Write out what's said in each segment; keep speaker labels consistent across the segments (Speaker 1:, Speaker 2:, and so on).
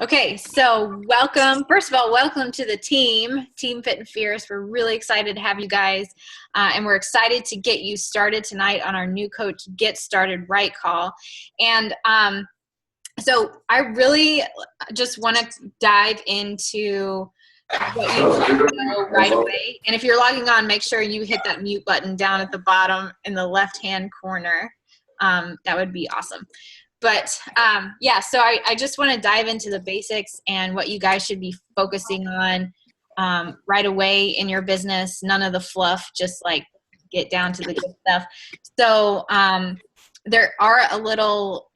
Speaker 1: Okay, so welcome. First of all, welcome to the Team Fit and Fierce. We're really excited to have you guys, and we're excited to get you started tonight on our new Coach Get Started Right call. And so I really just want to dive into what you need to know right away. And if you're logging on, make sure you hit that mute button down at the bottom in the left-hand corner. That would be awesome. But yeah, so I just want to dive into the basics and what you guys should be focusing on right away in your business. None of the fluff, just like get down to the good stuff. So there are a little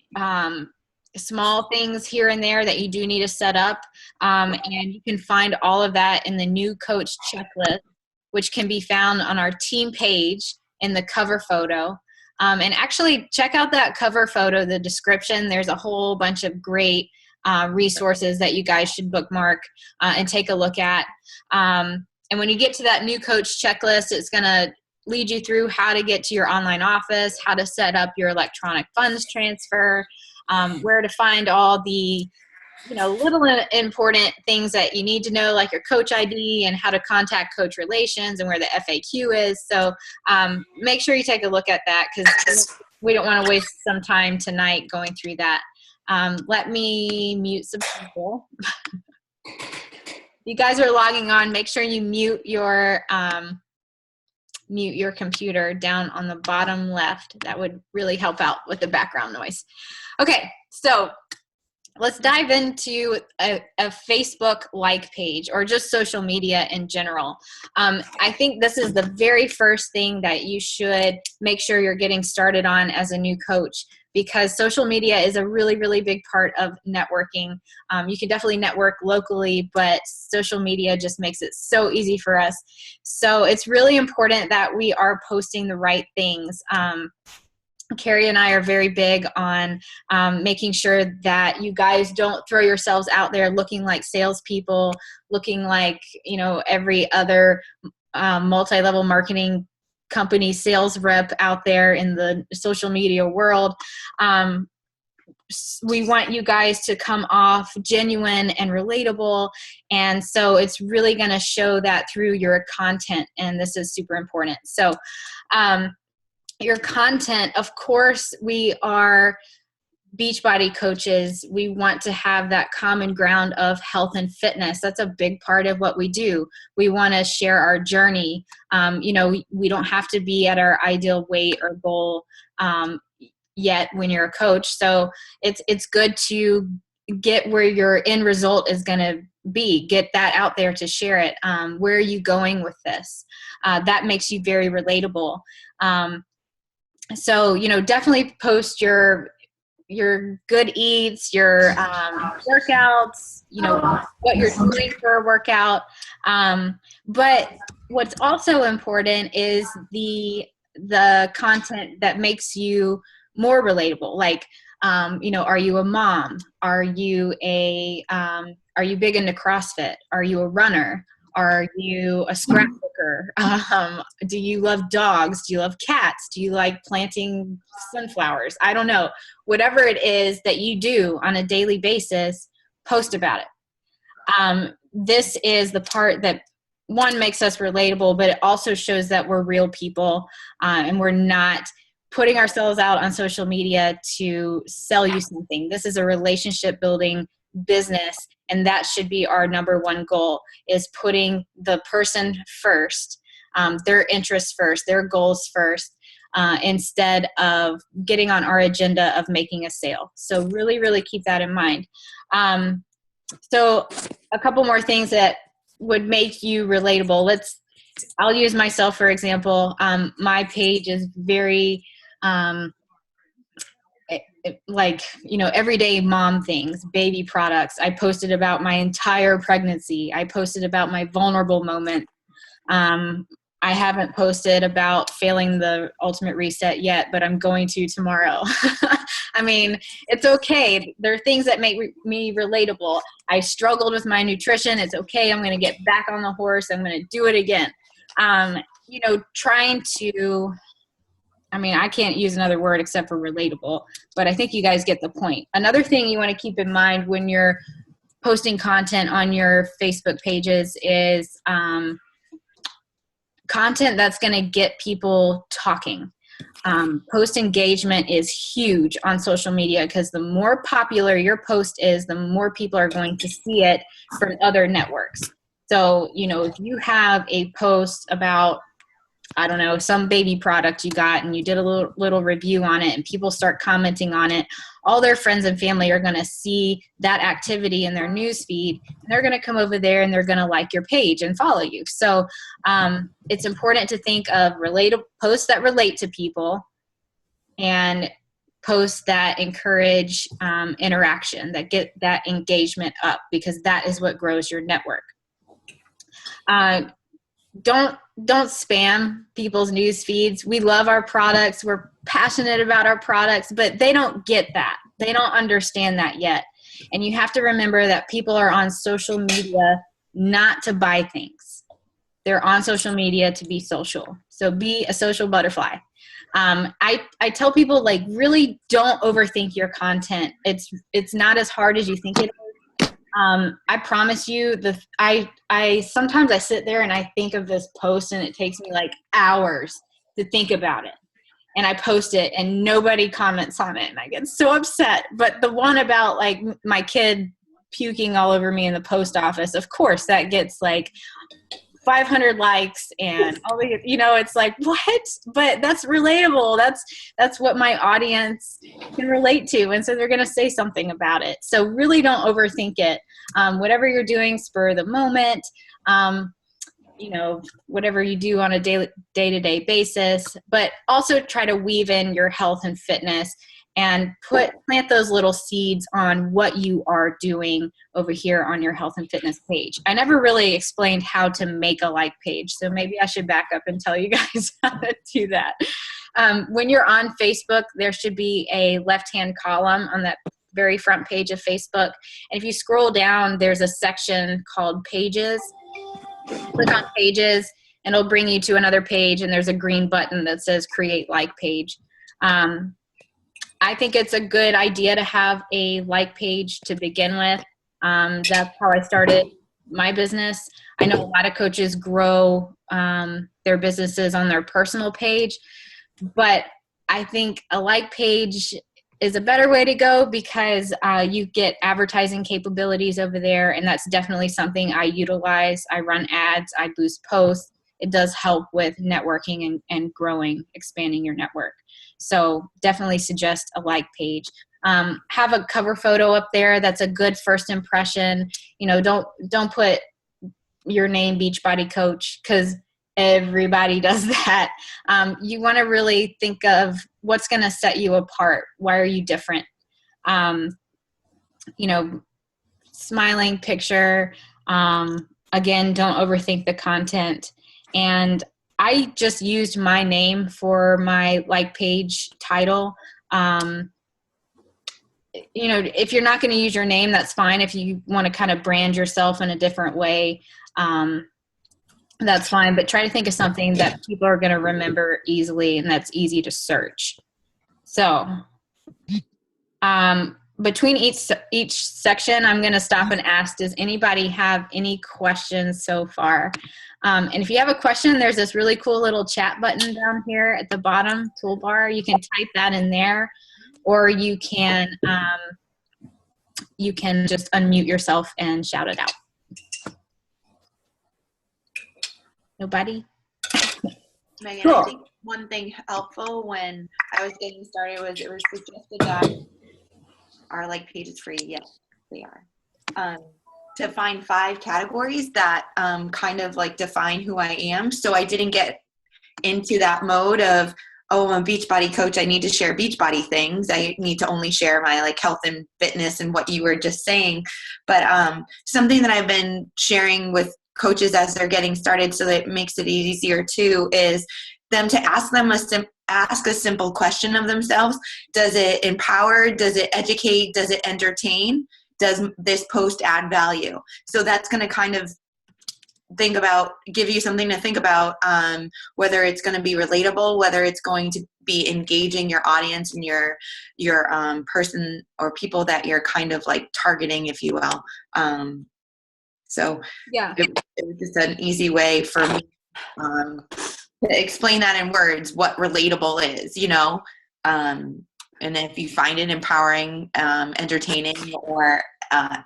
Speaker 1: small things here and there that you do need to set up. And you can find all of that in the new coach checklist, which can be found on our team page in the cover photo. And actually check out that cover photo, the description. There's a whole bunch of great resources that you guys should bookmark and take a look at. And when you get to that new coach checklist, it's going to lead you through how to get to your online office, how to set up your electronic funds transfer, where to find all the little important things that you need to know, like your coach ID and how to contact coach relations and where the FAQ is. So make sure you take a look at that because we don't want to waste some time tonight going through that. Let me mute some people. You guys are logging on. Make sure you mute your computer down on the bottom left. That would really help out with the background noise. Okay, so let's dive into a Facebook like page or just social media in general. I think this is the very first thing that you should make sure you're getting started on as a new coach, because social media is a really, really big part of networking. You can definitely network locally, but social media just makes it so easy for us. So it's really important that we are posting the right things. Carrie and I are very big on making sure that you guys don't throw yourselves out there looking like salespeople, looking like, every other multi-level marketing company sales rep out there in the social media world. We want you guys to come off genuine and relatable. And so it's really going to show that through your content. And this is super important. So, your content, of course, we are Beachbody coaches. We want to have that common ground of health and fitness. That's a big part of what we do. We want to share our journey. We don't have to be at our ideal weight or goal yet when you're a coach. So it's good to get where your end result is going to be. Get that out there to share it. Where are you going with this? That makes you very relatable. So, definitely post your good eats, your workouts, what you're doing for a workout. But what's also important is the content that makes you more relatable. Like, are you a mom? Are you big into CrossFit? Are you a runner? Are you a scrapbooker? Do you love dogs? Do you love cats? Do you like planting sunflowers? I don't know. Whatever it is that you do on a daily basis, post about it. This is the part that, one, makes us relatable, but it also shows that we're real people and we're not putting ourselves out on social media to sell you something. This is a relationship building business, and that should be our number one goal, is putting the person first, their interests first, their goals first, instead of getting on our agenda of making a sale. So really, really keep that in mind. So a couple more things that would make you relatable. I'll use myself for example. My page is very everyday mom things, baby products. I posted about my entire pregnancy. I posted about my vulnerable moment. I haven't posted about failing the ultimate reset yet, but I'm going to tomorrow. I mean, it's okay. There are things that make me relatable. I struggled with my nutrition. It's okay. I'm going to get back on the horse. I'm going to do it again. Trying to, I can't use another word except for relatable, but I think you guys get the point. Another thing you want to keep in mind when you're posting content on your Facebook pages is content that's going to get people talking. Post engagement is huge on social media because the more popular your post is, the more people are going to see it from other networks. So, if you have a post about, I don't know, some baby product you got and you did a little review on it and people start commenting on it, all their friends and family are going to see that activity in their news feed, and they're going to come over there and they're going to like your page and follow you. So it's important to think of posts that relate to people and posts that encourage interaction, that get that engagement up, because that is what grows your network. Don't spam people's news feeds. We love our products. We're passionate about our products, but they don't get that. They don't understand that yet. And you have to remember that people are on social media not to buy things. They're on social media to be social. So be a social butterfly. I tell people, really don't overthink your content. It's not as hard as you think it is. I promise you, I sometimes I sit there and I think of this post and it takes me hours to think about it. And I post it and nobody comments on it and I get so upset. But the one about my kid puking all over me in the post office, of course that gets 500 likes and all the, it's what? But that's relatable. That's what my audience can relate to. And so they're going to say something about it. So really don't overthink it. Whatever you're doing, spur of the moment, whatever you do on a day-to-day basis, but also try to weave in your health and fitness and plant those little seeds on what you are doing over here on your health and fitness page. I never really explained how to make a like page, so maybe I should back up and tell you guys how to do that. When you're on Facebook, there should be a left-hand column on that very front page of Facebook. And if you scroll down, there's a section called Pages. Click on Pages, and it'll bring you to another page, and there's a green button that says Create Like Page. I think it's a good idea to have a like page to begin with. That's how I started my business. I know a lot of coaches grow their businesses on their personal page, but I think a like page is a better way to go because you get advertising capabilities over there, and that's definitely something I utilize. I run ads, I boost posts. It does help with networking and growing, expanding your network. So definitely suggest a like page. Have a cover photo up there. That's a good first impression. Don't put your name Beachbody Coach because everybody does that. You want to really think of what's going to set you apart. Why are you different? Smiling picture. Again, don't overthink the content. And I just used my name for my like page title. If you're not going to use your name, that's fine. If you want to kind of brand yourself in a different way, that's fine. But try to think of something that people are going to remember easily and that's easy to search. So between each section, I'm going to stop and ask, does anybody have any questions so far? And if you have a question, there's this really cool little chat button down here at the bottom toolbar. You can type that in there, or you can just unmute yourself and shout it out. Nobody?
Speaker 2: Megan,
Speaker 1: Cool.
Speaker 2: I think one thing helpful when I was getting started was it was suggested that our like pages free. Yes, they are. To find 5 categories that kind of define who I am. So I didn't get into that mode of, oh, I'm a Beachbody coach, I need to share Beachbody things. I need to only share my health and fitness and what you were just saying. But something that I've been sharing with coaches as they're getting started, so that it makes it easier too, is them to ask a simple question of themselves. Does it empower? Does it educate? Does it entertain? Does this post add value? So that's going to kind of give you something to think about, whether it's going to be relatable, whether it's going to be engaging your audience and your person or people that you're kind of like targeting, if you will. So
Speaker 1: Yeah.
Speaker 2: it was just an easy way for me to explain that in words, what relatable is, you know. And if you find it empowering, entertaining, or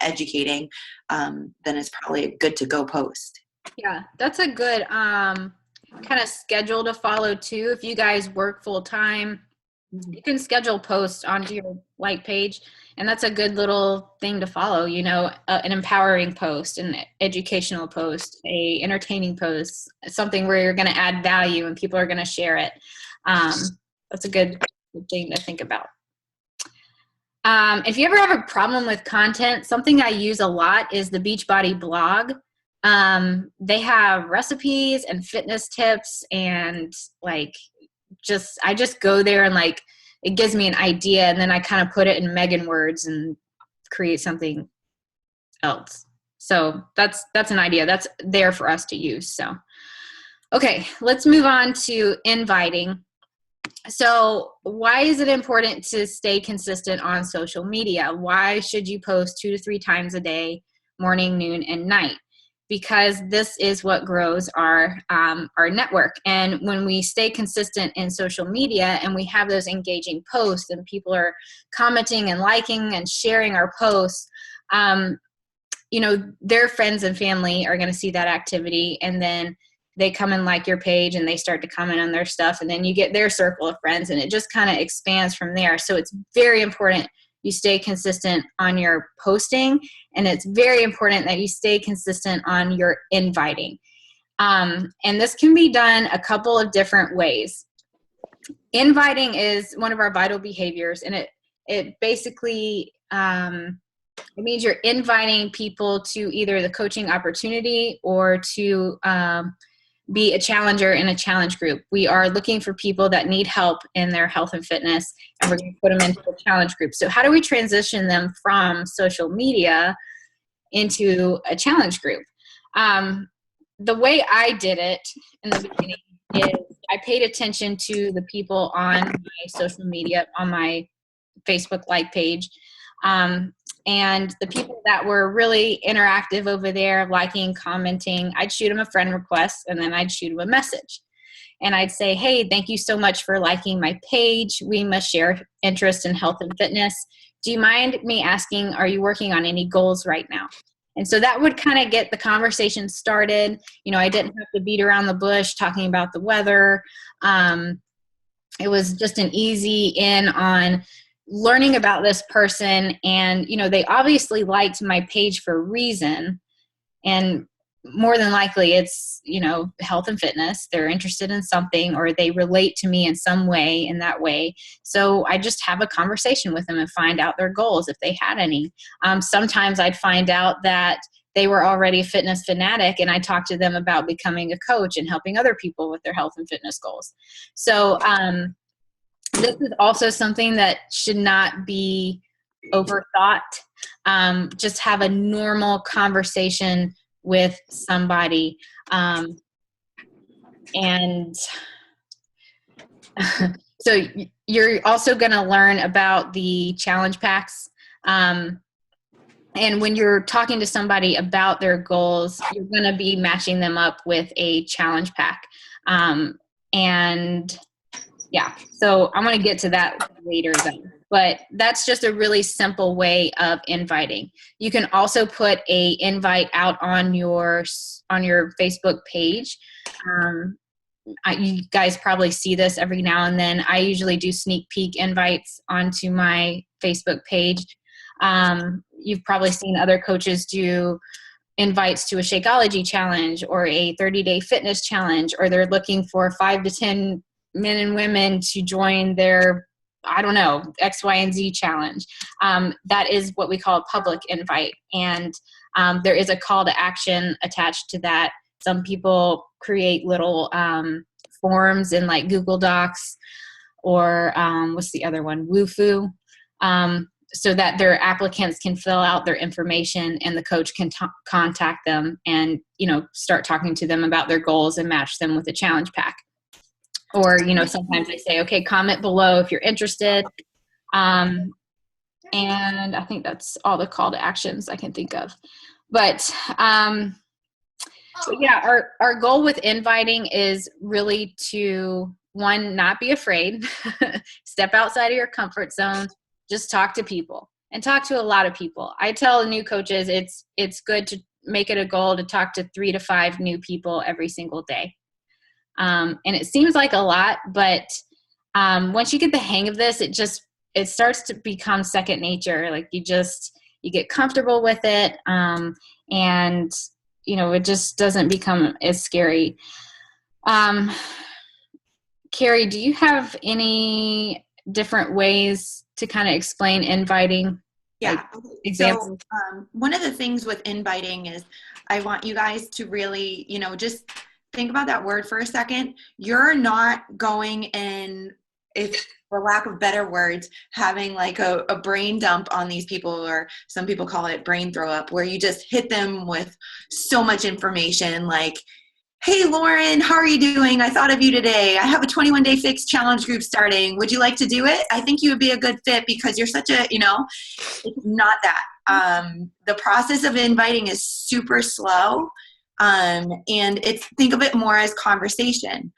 Speaker 2: educating, then it's probably a good to go post.
Speaker 1: Yeah, that's a good kind of schedule to follow too. If you guys work full time, you can schedule posts onto your like page, and that's a good little thing to follow, you know, an empowering post, an educational post, a entertaining post, something where you're going to add value and people are going to share it. That's a good thing to think about. If you ever have a problem with content, something I use a lot is the Beachbody blog. They have recipes and fitness tips, and like I just go there and like it gives me an idea, and then I kind of put it in Megan words and create something else. So that's an idea that's there for us to use. So okay, let's move on to inviting. So why is it important to stay consistent on social media? Why should you post 2 to 3 times a day, morning, noon, and night? Because this is what grows our network. And when we stay consistent in social media and we have those engaging posts and people are commenting and liking and sharing our posts, you know, their friends and family are going to see that activity, and then they come and like your page and they start to comment on their stuff, and then you get their circle of friends, and it just kind of expands from there. So it's very important you stay consistent on your posting, and it's very important that you stay consistent on your inviting. And this can be done a couple of different ways. Inviting is one of our vital behaviors, and it basically it means you're inviting people to either the coaching opportunity or to be a challenger in a challenge group. We are looking for people that need help in their health and fitness, and we're going to put them into a challenge group. So how do we transition them from social media into a challenge group? The way I did it in the beginning is I paid attention to the people on my social media, on my Facebook like page. And the people that were really interactive over there, liking, commenting, I'd shoot them a friend request, and then I'd shoot them a message. And I'd say, hey, thank you so much for liking my page. We must share interest in health and fitness. Do you mind me asking, are you working on any goals right now? And so that would kind of get the conversation started. You know, I didn't have to beat around the bush talking about the weather. It was just an easy in on learning about this person. And, you know, they obviously liked my page for a reason. And more than likely it's, you know, health and fitness. They're interested in something, or they relate to me in some way in that way. So I just have a conversation with them and find out their goals if they had any. Sometimes I'd find out that they were already a fitness fanatic, and I talked to them about becoming a coach and helping other people with their health and fitness goals. So, this is also something that should not be overthought. Just have a normal conversation with somebody. And so you're also going to learn about the challenge packs. And when you're talking to somebody about their goals, you're going to be matching them up with a challenge pack. And yeah, so I'm going to get to that later then. But that's just a really simple way of inviting. You can also put a invite out on your Facebook page. You guys probably see this every now and then. I usually do sneak peek invites onto my Facebook page. You've probably seen other coaches do invites to a Shakeology challenge or a 30-day fitness challenge, or they're looking for 5 to 10 men and women to join their, I don't know, X, Y, and Z challenge. That is what we call a public invite. And there is a call to action attached to that. Some people create little forms in like Google Docs or what's the other one? Wufoo. So that their applicants can fill out their information and the coach can contact them and, you know, start talking to them about their goals and match them with a challenge pack. Or, sometimes I say, okay, comment below if you're interested. And I think that's all the call to actions I can think of. But yeah, our goal with inviting is really to, one, not be afraid, step outside of your comfort zone, just talk to people and talk to a lot of people. I tell new coaches it's good to make it a goal to talk to 3 to 5 new people every single day. And it seems like a lot, but once you get the hang of this, it starts to become second nature. Like you get comfortable with it. And it just doesn't become as scary. Carrie, do you have any different ways to kind of explain inviting?
Speaker 2: Yeah.
Speaker 1: Like, examples?
Speaker 2: So one of the things with inviting is I want you guys to really, just think about that word for a second. You're not going in, if for lack of better words, having like a brain dump on these people, or some people call it brain throw up, where you just hit them with so much information like, hey, Lauren, how are you doing? I thought of you today. I have a 21-day fix challenge group starting. Would you like to do it? I think you would be a good fit because you're such a, it's not that. The process of inviting is super slow. And think of it more as conversation.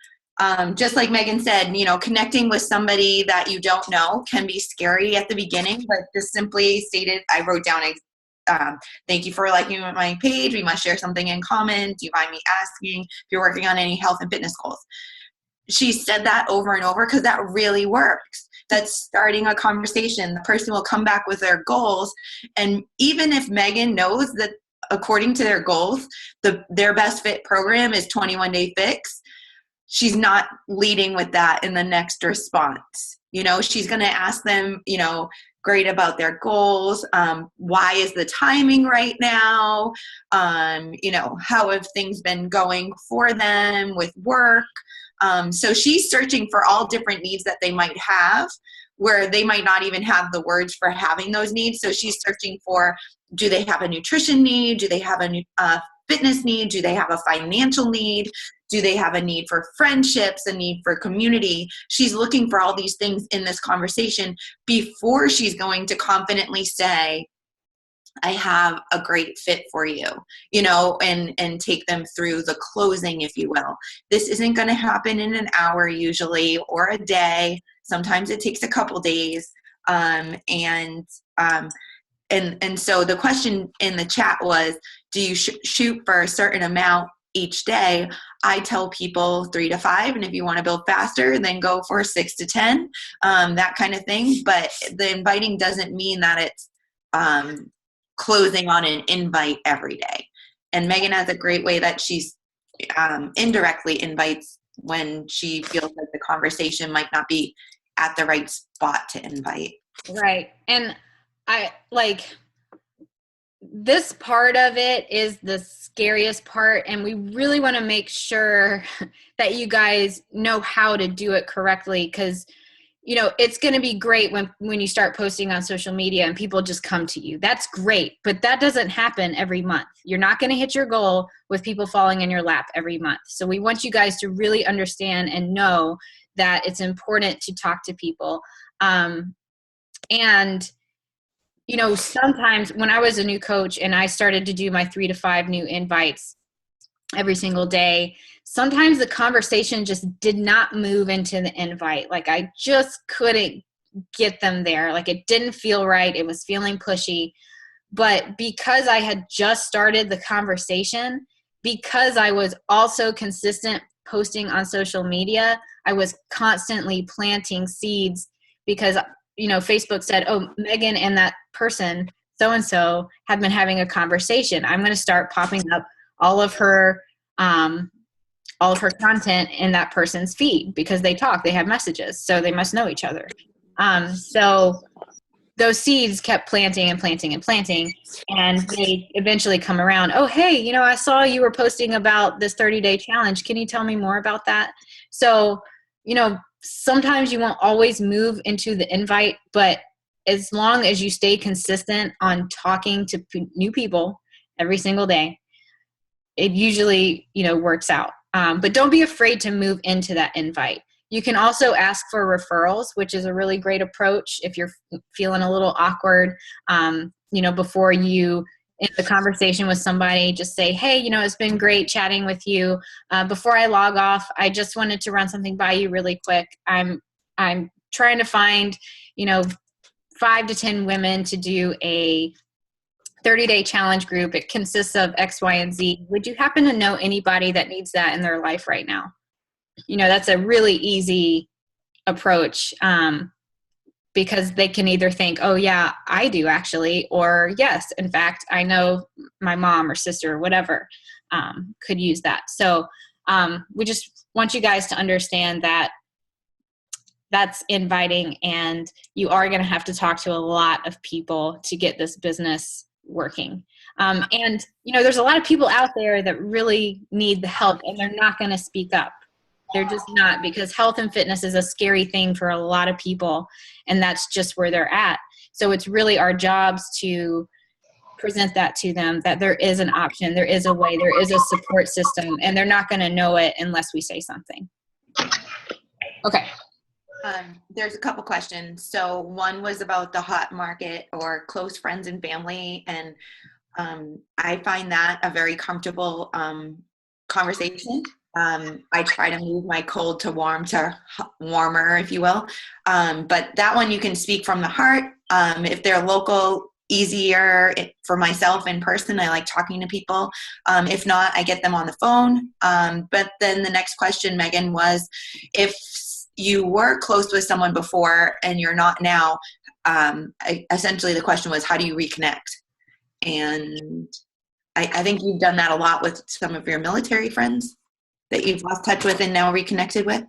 Speaker 2: Just like Megan said, connecting with somebody that you don't know can be scary at the beginning, but just simply stated, I wrote down thank you for liking my page. We must share something in common. Do you mind me asking if you're working on any health and fitness goals? She said that over and over because that really works. That's starting a conversation. The person will come back with their goals. And even if Megan knows that according to their goals, their best fit program is 21-day fix, she's not leading with that in the next response. She's going to ask them, great about their goals. Why is the timing right now? How have things been going for them with work? So she's searching for all different needs that they might have, where they might not even have the words for having those needs. So she's searching for, do they have a nutrition need? Do they have a fitness need? Do they have a financial need? Do they have a need for friendships, a need for community? She's looking for all these things in this conversation before she's going to confidently say, I have a great fit for you, and take them through the closing, if you will. This isn't going to happen in an hour usually, or a day. Sometimes it takes a couple days. And so the question in the chat was, do you shoot for a certain amount each day? I tell people 3 to 5, and if you want to build faster, then go for 6 to 10, that kind of thing. But the inviting doesn't mean that it's closing on an invite every day. And Megan has a great way that she's indirectly invites when she feels like the conversation might not be at the right spot to invite.
Speaker 1: Right. And I this part of it is the scariest part, and we really want to make sure that you guys know how to do it correctly, because it's going to be great when you start posting on social media and people just come to you. That's great, but that doesn't happen every month. You're not going to hit your goal with people falling in your lap every month. So we want you guys to really understand and know that it's important to talk to people. And sometimes when I was a new coach and I started to do my 3 to 5 new invites every single day, sometimes the conversation just did not move into the invite. Like I just couldn't get them there. Like it didn't feel right. It was feeling pushy. But because I had just started the conversation, because I was also consistent posting on social media, I was constantly planting seeds, because Facebook said, oh, Megan and that person, so-and-so, have been having a conversation. I'm going to start popping up all of her content in that person's feed, because they talk, they have messages, so they must know each other. So those seeds kept planting and planting and planting, and they eventually come around. Oh, hey, I saw you were posting about this 30-day challenge. Can you tell me more about that? So, sometimes you won't always move into the invite, but as long as you stay consistent on talking to new people every single day, it usually, works out. But don't be afraid to move into that invite. You can also ask for referrals, which is a really great approach if you're feeling a little awkward. Before you in the conversation with somebody, just say, hey, it's been great chatting with you. Before I log off, I just wanted to run something by you really quick. I'm trying to find, 5 to 10 women to do a 30-day challenge group. It consists of X, Y, and Z. Would you happen to know anybody that needs that in their life right now? That's a really easy approach, because they can either think, oh yeah, I do actually, or yes, in fact, I know my mom or sister or whatever could use that. So we just want you guys to understand that that's inviting, and you are going to have to talk to a lot of people to get this business working. And there's a lot of people out there that really need the help, and they're not going to speak up. They're just not, because health and fitness is a scary thing for a lot of people, and that's just where they're at. So it's really our jobs to present that to them, that there is an option, there is a way, there is a support system, and they're not going to know it unless we say something. Okay.
Speaker 2: There's a couple questions. So one was about the hot market or close friends and family. And I find that a very comfortable conversation. I try to move my cold to warm to warmer, if you will. But that one you can speak from the heart. If they're local, easier for myself in person. I like talking to people. If not, I get them on the phone. But then the next question, Megan, was if you were close with someone before and you're not now, essentially the question was, how do you reconnect? And I think you've done that a lot with some of your military friends that you've lost touch with and now reconnected with.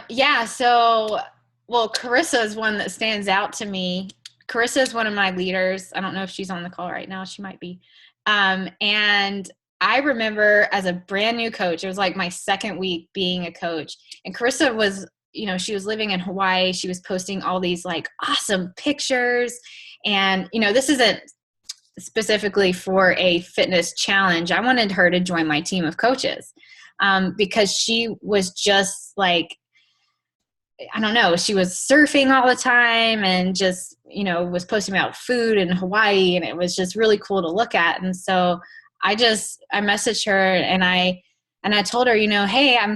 Speaker 1: Yeah. So, Carissa is one that stands out to me. Carissa is one of my leaders. I don't know if she's on the call right now. She might be. And I remember as a brand new coach, it was like my second week being a coach, and Carissa was, she was living in Hawaii. She was posting all these like awesome pictures. And, this isn't specifically for a fitness challenge. I wanted her to join my team of coaches, because she was just like, I don't know, she was surfing all the time and just, was posting about food in Hawaii, and it was just really cool to look at. And so I messaged her and I told her, hey, I'm,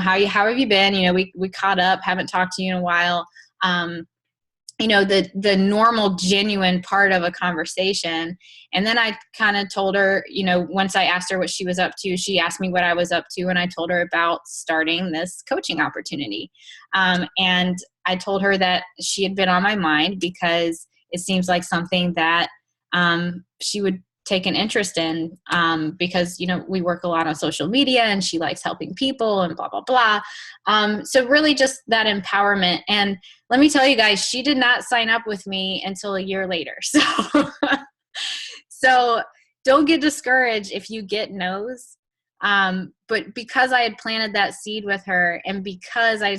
Speaker 1: how have you been? We caught up, haven't talked to you in a while. The normal, genuine part of a conversation. And then I kind of told her, once I asked her what she was up to, she asked me what I was up to, and I told her about starting this coaching opportunity. And I told her that she had been on my mind because it seems like something that she would take an interest in, because, we work a lot on social media and she likes helping people and blah, blah, blah. So really just that empowerment. And let me tell you guys, she did not sign up with me until a year later. So don't get discouraged if you get no's. But because I had planted that seed with her, and because I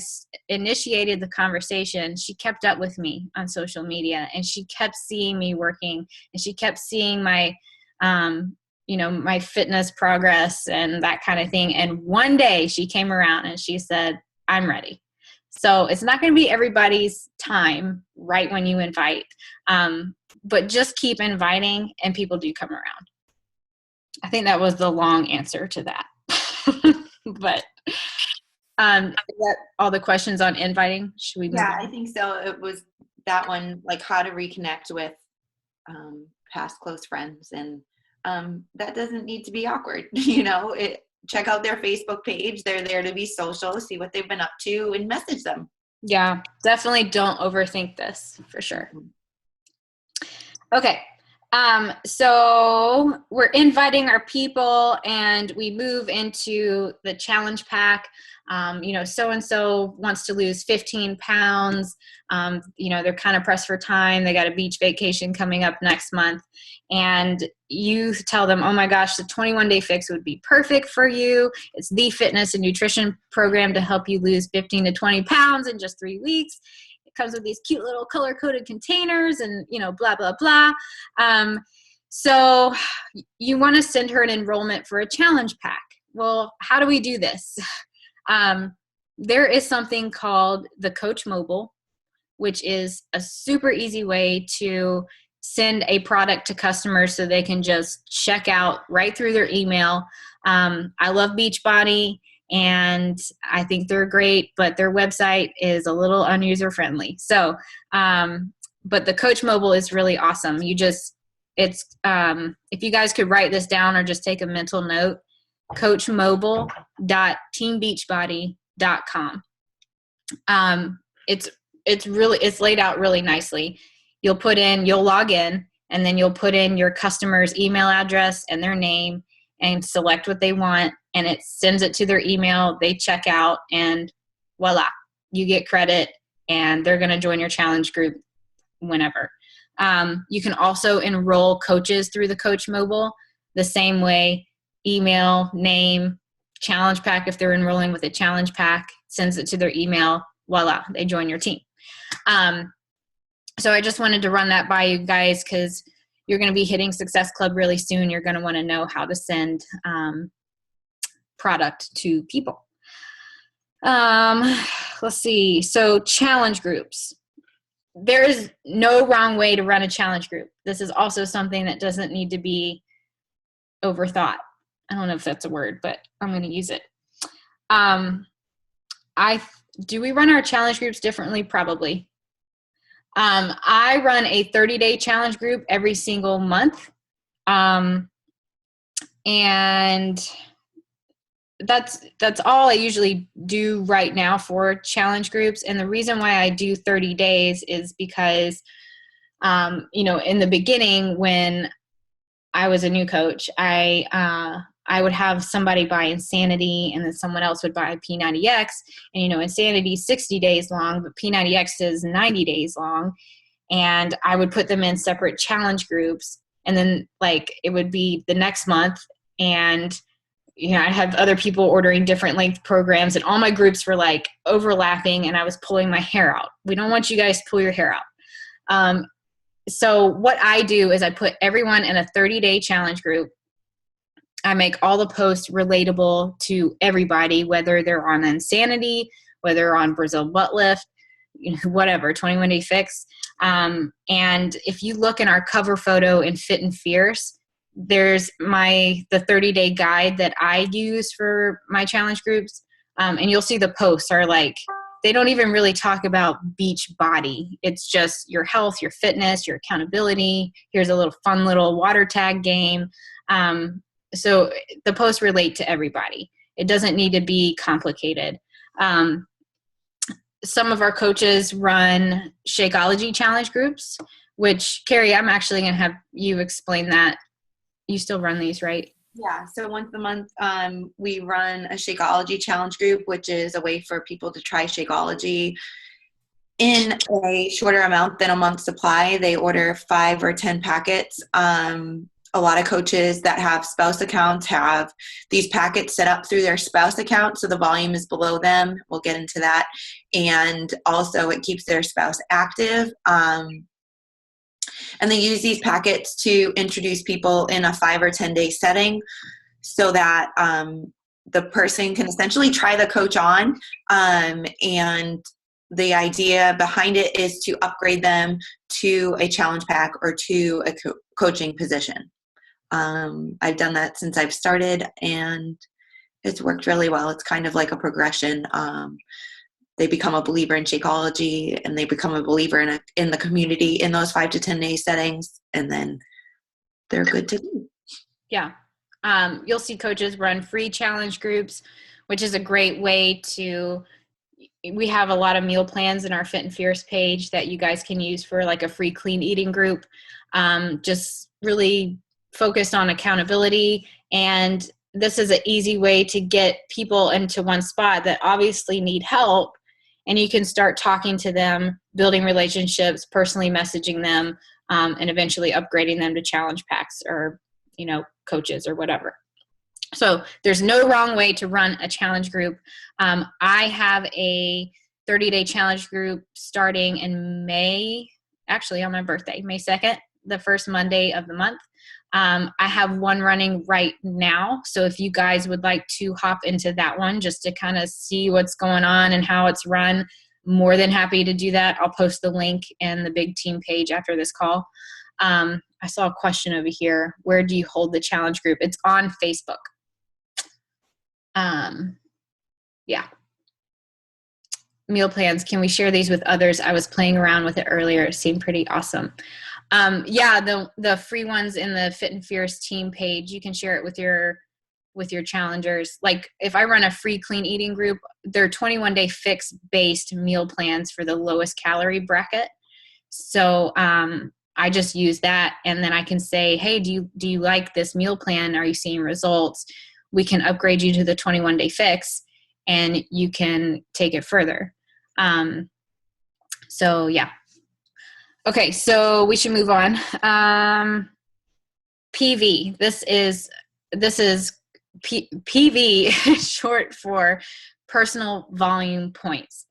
Speaker 1: initiated the conversation, she kept up with me on social media, and she kept seeing me working, and she kept seeing my, my fitness progress and that kind of thing. And one day she came around and she said, I'm ready. So it's not going to be everybody's time right when you invite, but just keep inviting and people do come around. I think that was the long answer to that. But is that all the questions on inviting? Should we move on?
Speaker 2: I think so. It was that one, like how to reconnect with past close friends, and that doesn't need to be awkward. Check out their Facebook page. They're there to be social, see what they've been up to, and message them.
Speaker 1: Yeah, definitely don't overthink this, for sure. Okay. So we're inviting our people and we move into the challenge pack. So-and-so wants to lose 15 pounds. They're kind of pressed for time. They got a beach vacation coming up next month. And you tell them, oh my gosh, the 21-day fix would be perfect for you. It's the fitness and nutrition program to help you lose 15 to 20 pounds in just 3 weeks. Comes with these cute little color-coded containers and, blah, blah, blah. So you want to send her an enrollment for a challenge pack. Well, how do we do this? there is something called the Coach Mobile, which is a super easy way to send a product to customers so they can just check out right through their email. I love Beachbody, and I think they're great, but their website is a little unuser friendly. So, but the Coach Mobile is really awesome. If you guys could write this down or just take a mental note, coachmobile.teambeachbody.com. It's laid out really nicely. You'll log in, and then you'll put in your customer's email address and their name and select what they want, and it sends it to their email. They check out, and voila, you get credit, and they're going to join your challenge group whenever. You can also enroll coaches through the Coach Mobile the same way. Email, name, challenge pack. If they're enrolling with a challenge pack, sends it to their email. Voila, they join your team. So I just wanted to run that by you guys because you're going to be hitting Success Club really soon. You're going to want to know how to send product to people. Let's see. So challenge groups. There is no wrong way to run a challenge group. This is also something that doesn't need to be overthought. I don't know if that's a word, but I'm going to use it. Do we run our challenge groups differently? Probably. I run a 30-day challenge group every single month. And that's all I usually do right now for challenge groups. And the reason why I do 30 days is because, in the beginning when I was a new coach, I would have somebody buy Insanity, and then someone else would buy P90X. And, Insanity is 60 days long, but P90X is 90 days long. And I would put them in separate challenge groups. And then, it would be the next month. And, I have other people ordering different length programs. And all my groups were, overlapping, and I was pulling my hair out. We don't want you guys to pull your hair out. So what I do is I put everyone in a 30-day challenge group. I make all the posts relatable to everybody, whether they're on Insanity, whether they're on Brazil Butt Lift, whatever, 21 Day Fix. And if you look in our cover photo in Fit and Fierce, there's the 30-day guide that I use for my challenge groups. And you'll see the posts are they don't even really talk about Beachbody. It's just your health, your fitness, your accountability. Here's a fun little water tag game. So the posts relate to everybody. It doesn't need to be complicated. Some of our coaches run Shakeology challenge groups, which, Carrie, I'm actually going to have you explain that. You still run these, right?
Speaker 2: Yeah. So once a month, we run a Shakeology challenge group, which is a way for people to try Shakeology in a shorter amount than a month's supply. They order 5 or 10 packets. A lot of coaches that have spouse accounts have these packets set up through their spouse account, so the volume is below them. We'll get into that. And also it keeps their spouse active. And they use these packets to introduce people in a 5 or 10 day setting so that the person can essentially try the coach on. And the idea behind it is to upgrade them to a challenge pack or to a coaching position. I've done that since I've started, and it's worked really well. It's kind of like a progression. They become a believer in Shakeology, and they become a believer in the community in those 5 to 10 day settings, and then they're good to go.
Speaker 1: Yeah. You'll see coaches run free challenge groups, which is a great way we have a lot of meal plans in our Fit and Fierce page that you guys can use for a free clean eating group. Just really focused on accountability. And this is an easy way to get people into one spot that obviously need help. And you can start talking to them, building relationships, personally messaging them, and eventually upgrading them to challenge packs or, coaches or whatever. So there's no wrong way to run a challenge group. I have a 30-day challenge group starting in May, actually on my birthday, May 2nd, the first Monday of the month. I have one running right now. So if you guys would like to hop into that one just to kind of see what's going on and how it's run, more than happy to do that. I'll post the link in the big team page after this call. I saw a question over here. Where do you hold the challenge group? It's on Facebook. Yeah. Meal plans. Can we share these with others? I was playing around with it earlier. It seemed pretty awesome. Yeah, the free ones in the Fit and Fierce team page, you can share it with your challengers. Like if I run a free clean eating group, they're 21-day fix-based meal plans for the lowest calorie bracket. So I just use that, and then I can say, hey, do you like this meal plan? Are you seeing results? We can upgrade you to the 21-day fix, and you can take it further. So yeah. Okay, so we should move on. PV. This is PV short for personal volume points.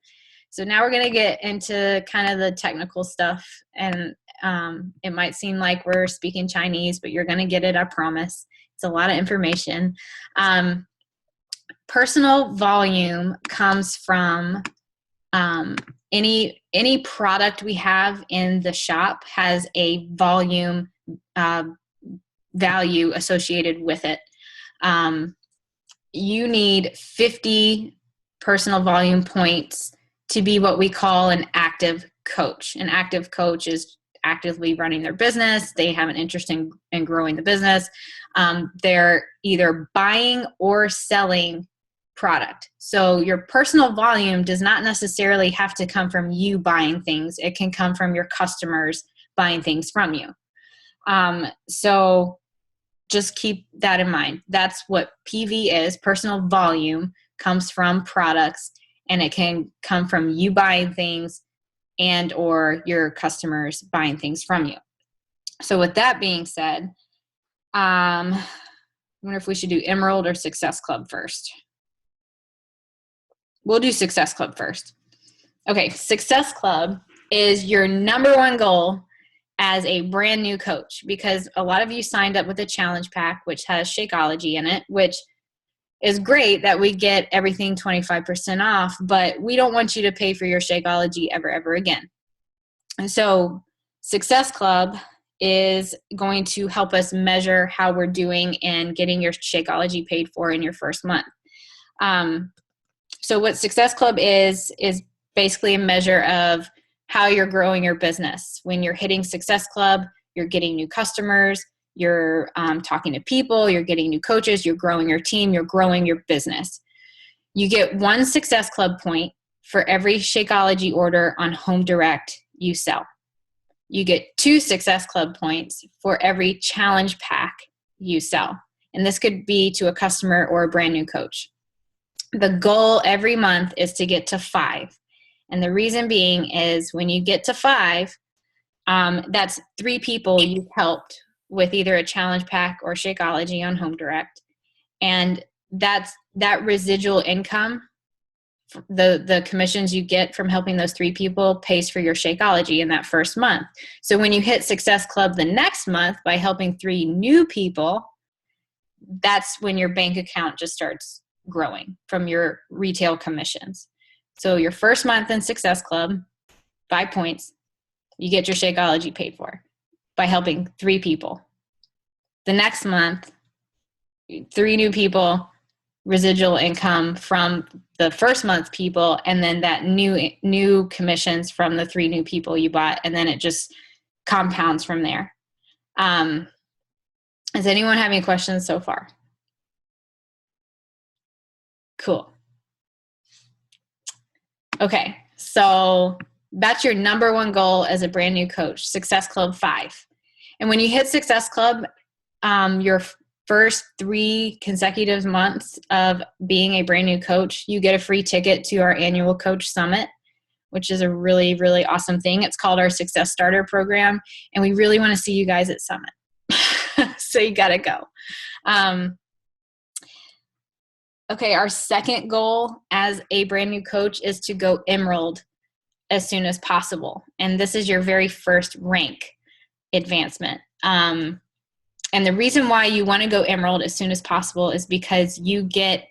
Speaker 1: So now we're going to get into kind of the technical stuff, and it might seem like we're speaking Chinese, but you're going to get it, I promise. It's a lot of information. Personal volume comes from any product we have in the shop has a volume value associated with it. You need 50 personal volume points to be what we call an active coach. An active coach is actively running their business. They have an interest in growing the business. They're either buying or selling product. So your personal volume does not necessarily have to come from you buying things. It can come from your customers buying things from you. So just keep that in mind. That's what PV is. Personal volume comes from products, and it can come from you buying things and or your customers buying things from you. So with that being said, I wonder if we should do Emerald or Success Club first. We'll do Success Club first. Okay, Success Club is your number one goal as a brand new coach, because a lot of you signed up with a challenge pack, which has Shakeology in it, which is great that we get everything 25% off, but we don't want you to pay for your Shakeology ever again. And so Success Club is going to help us measure how we're doing in getting your Shakeology paid for in your first month. So what Success Club is basically a measure of how you're growing your business. When you're hitting Success Club, you're getting new customers, you're talking to people, you're getting new coaches, you're growing your team, you're growing your business. You get 1 Success Club point for every Shakeology order on Home Direct you sell. You get 2 Success Club points for every challenge pack you sell. And this could be to a customer or a brand new coach. The goal every month is to get to 5. And the reason being is when you get to 5, that's 3 people you've helped with either a challenge pack or Shakeology on Home Direct. And that residual income, the commissions you get from helping those 3 people pays for your Shakeology in that first month. So when you hit Success Club the next month by helping 3 new people, that's when your bank account just starts growing from your retail commissions. So your first month in Success Club, 5 points, you get your Shakeology paid for by helping 3 people. The next month, 3 new people, residual income from the first month people, and then that new commissions from the 3 new people you bought, and then it just compounds from there. Does anyone have any questions so far? Cool. Okay, so that's your number one goal as a brand new coach, Success Club 5. And when you hit Success Club, your first 3 consecutive months of being a brand new coach, you get a free ticket to our annual Coach Summit, which is a really, really awesome thing. It's called our Success Starter Program, and we really want to see you guys at Summit. So you got to go. Okay, our second goal as a brand new coach is to go Emerald as soon as possible. And this is your very first rank advancement. And And the reason why you want to go Emerald as soon as possible is because you get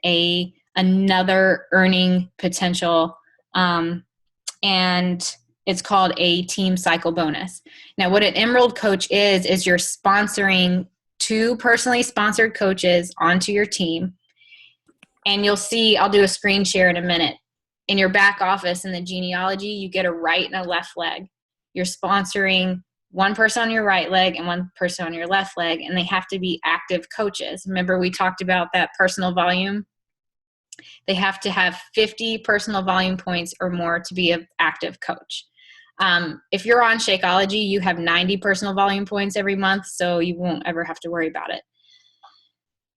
Speaker 1: another earning potential, and it's called a team cycle bonus. Now, what an Emerald coach is you're sponsoring 2 personally sponsored coaches onto your team. And you'll see, I'll do a screen share in a minute. In your back office in the genealogy, you get a right and a left leg. You're sponsoring 1 person on your right leg and 1 person on your left leg, and they have to be active coaches. Remember, we talked about that personal volume? They have to have 50 personal volume points or more to be an active coach. If you're on Shakeology, you have 90 personal volume points every month, so you won't ever have to worry about it.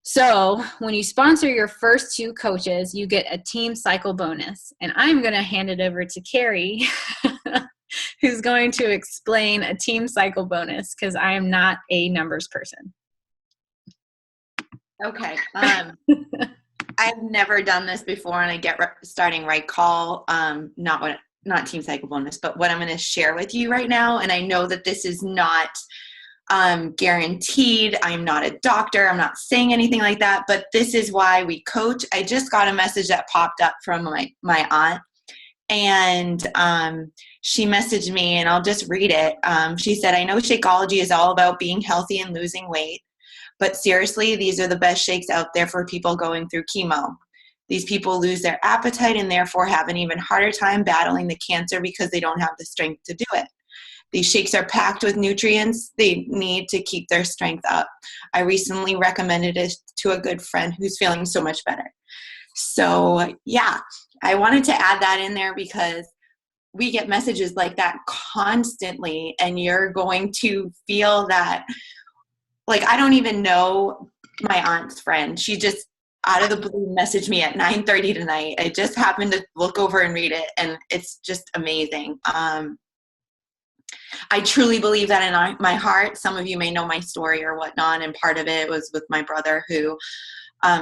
Speaker 1: So when you sponsor your first 2 coaches, you get a team cycle bonus. And I'm going to hand it over to Carrie, who's going to explain a team cycle bonus, because I am not a numbers person.
Speaker 2: Okay. I've never done this before, and I get starting right call. Not team cycle bonus, but what I'm going to share with you right now. And I know that this is not guaranteed. I'm not a doctor. I'm not saying anything like that, but this is why we coach. I just got a message that popped up from my aunt, and she messaged me, and I'll just read it. She said, I know Shakeology is all about being healthy and losing weight, but seriously, these are the best shakes out there for people going through chemo. These people lose their appetite and therefore have an even harder time battling the cancer because they don't have the strength to do it. These shakes are packed with nutrients they need to keep their strength up. I recently recommended it to a good friend who's feeling so much better. So yeah, I wanted to add that in there because we get messages like that constantly, and you're going to feel that, like, I don't even know my aunt's friend. She just out of the blue messaged me at 9:30 tonight. I just happened to look over and read it, and it's just amazing. I truly believe that in my heart. Some of you may know my story or whatnot, and part of it was with my brother who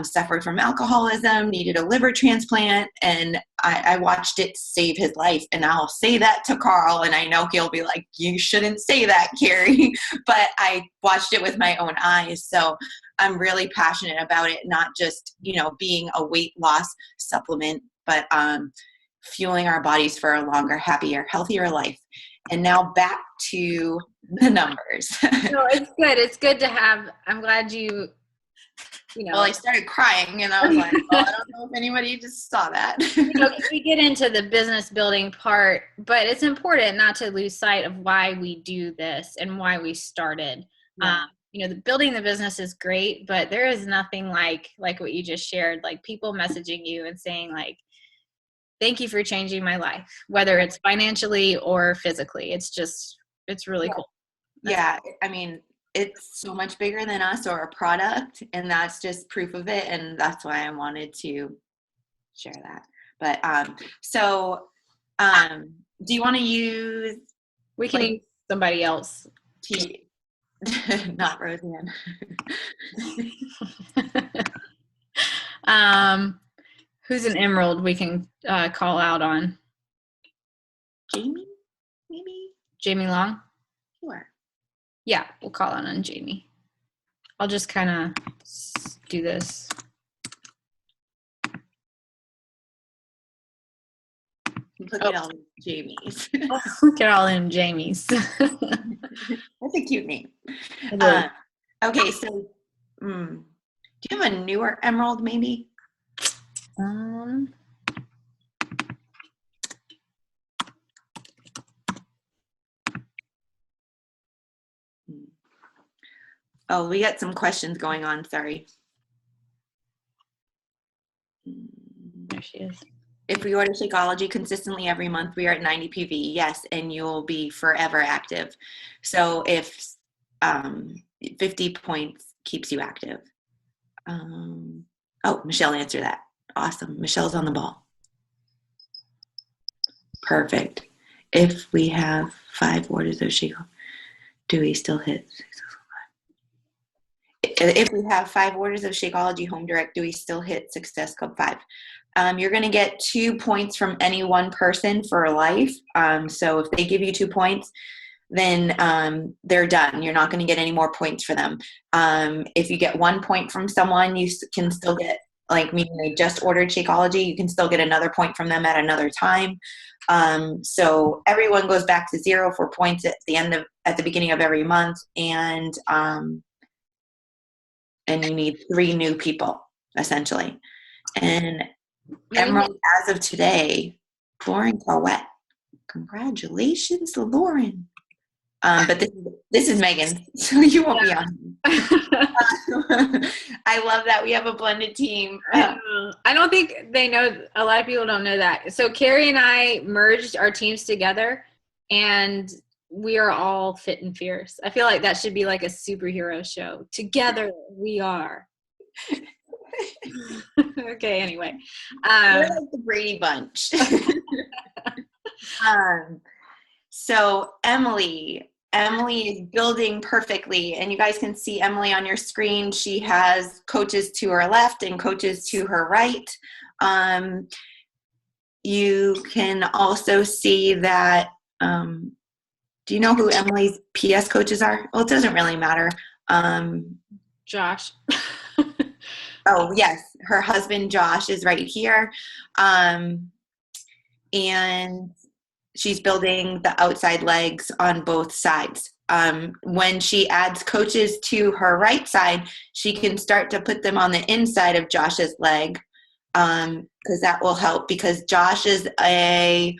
Speaker 2: suffered from alcoholism, needed a liver transplant, and I watched it save his life. And I'll say that to Carl, and I know he'll be like, you shouldn't say that, Carrie, but I watched it with my own eyes. So I'm really passionate about it, not just, being a weight loss supplement, but fueling our bodies for a longer, happier, healthier life. And now back to the numbers.
Speaker 1: No, it's good. It's good to have. I'm glad you know.
Speaker 2: Well, I started crying, and I was like, I don't know if anybody just saw that.
Speaker 1: We get into the business building part, but it's important not to lose sight of why we do this and why we started. Yeah. Building the business is great, but there is nothing like what you just shared, like people messaging you and saying like, thank you for changing my life, whether it's financially or physically. It's really cool.
Speaker 2: Yeah. I mean, it's so much bigger than us or a product, and that's just proof of it. And that's why I wanted to share that. But, do you want to use?
Speaker 1: We can use somebody else.
Speaker 2: Not Roseanne.
Speaker 1: Who's an Emerald we can call out on?
Speaker 2: Jamie, maybe?
Speaker 1: Jamie Long?
Speaker 2: Sure.
Speaker 1: Yeah, we'll call out on Jamie. I'll just kind of do this.
Speaker 2: Look at all the Jamies.
Speaker 1: Look at all them Jamies.
Speaker 2: That's a cute name. Okay, so do you have a newer Emerald maybe? Oh, we got some questions going on. Sorry.
Speaker 1: There she is.
Speaker 2: If we order Shakeology consistently every month, we are at 90 PV. Yes, and you'll be forever active. So if 50 points keeps you active. Oh, Michelle answered that. Awesome. Michelle's on the ball. Perfect. If we have 5 orders of Shakeology, do we still hit? If we have 5 orders of Shakeology Home Direct, do we still hit Success Club 5? You're going to get 2 points from any one person for life. So if they give you 2 points, then they're done. You're not going to get any more points for them. If you get 1 point from someone, you can still get, like, meaning they just ordered Shakeology, you can still get another point from them at another time. So everyone goes back to 0 for points at the beginning of every month, and you need 3 new people essentially. And Emerald, as of today, Lauren Corwett. Congratulations, Lauren. But this is Megan, so you won't be on. I love that we have a blended team.
Speaker 1: I don't think they know. A lot of people don't know that. So Carrie and I merged our teams together, and we are all fit and fierce. I feel like that should be like a superhero show. Together we are. Okay, anyway.
Speaker 2: We're like the Brady Bunch. So Emily is building perfectly, and you guys can see Emily on your screen. She has coaches to her left and coaches to her right. You can also see that, do you know who Emily's PS coaches are? Well, it doesn't really matter.
Speaker 1: Josh.
Speaker 2: Oh, yes. Her husband, Josh, is right here. And she's building the outside legs on both sides. When she adds coaches to her right side, she can start to put them on the inside of Josh's leg, because that will help, because Josh is a